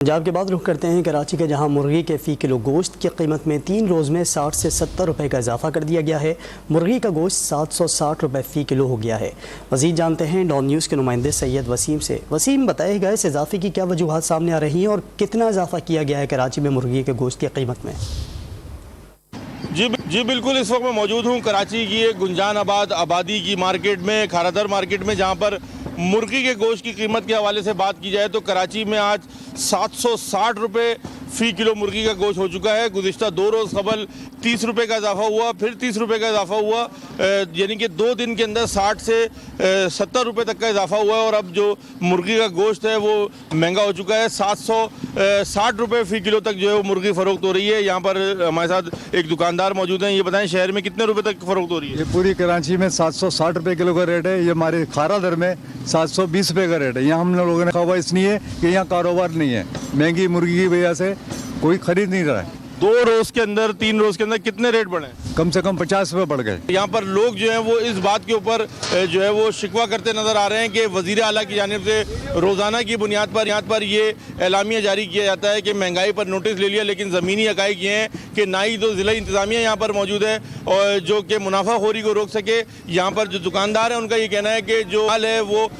पंजाब के बाद रुख करते हैं कराची के, जहां मुर्गी के फ़ी किलो गोश्त की कीमत में 3 रोज़ में 60 से 70 रुपए का इजाफा कर दिया गया है। मुर्गी का गोश्त 760 रुपए फ़ी किलो हो गया है। मज़ीद जानते हैं डॉन न्यूज़ के नुमाइंदे सैयद वसीम से। वसीम, बताइएगा इस इजाफे की क्या वजूहात सामने आ रही हैं और कितना इजाफा किया गया है कराची में मुर्गी के गोश्त की कीमत में? जी बिल्कुल, इस वक्त मैं मौजूद हूँ कराची की एक गुंजान आबादी की मार्केट में, खारादर मार्केट में, जहाँ पर मुर्गी के गोश्त की कीमत के हवाले से बात की जाए तो कराची में आज 760 रुपये फ़ी किलो मुर्गी का गोश्त हो चुका है। गुज़िश्ता 2 रोज़ कबल 30 रुपये का इजाफा हुआ, फिर 30 रुपये का इजाफा हुआ, यानी कि 2 दिन के अंदर 60 से 70 रुपये तक का इजाफा हुआ है। और अब जो मुर्गी का गोश्त है वो महंगा हो चुका है। 760 रुपये फ़ी किलो तक जो है वो मुर्गी फ़रोख्त हो रही है। यहाँ पर हमारे साथ एक दुकानदार मौजूद हैं। ये बताएं, शहर में कितने रुपये तक फ़रोख्त हो रही है? ये पूरी कराची में 760 रुपये किलो का रेट है। ये हमारे खारादर में 720 रुपये का रेट है। यहाँ हम लोगों ने कहा इसलिए कि यहाँ कारोबार नहीं है, महंगी मुर्गी की वजह से कोई खरीद नहीं रहा है। 2 रोज़ के अंदर, 3 रोज़ के अंदर कितने रेट बढ़े? कम से कम 50 रुपये बढ़ गए। यहाँ पर लोग जो हैं वो इस बात के ऊपर जो है वो शिकवा करते नज़र आ रहे हैं कि वज़ीर आला की जानिब से रोज़ाना की बुनियाद पर यहाँ पर ये एलामिया जारी किया जाता है कि महंगाई पर नोटिस ले लिया, लेकिन ज़मीनी हक़ाइक़ ये हैं कि ना ही तो ज़िला इंतज़ामिया यहाँ पर मौजूद है और जो कि मुनाफाखोरी को रोक सके। यहाँ पर जो दुकानदार हैं उनका ये कहना है कि जो माल है वो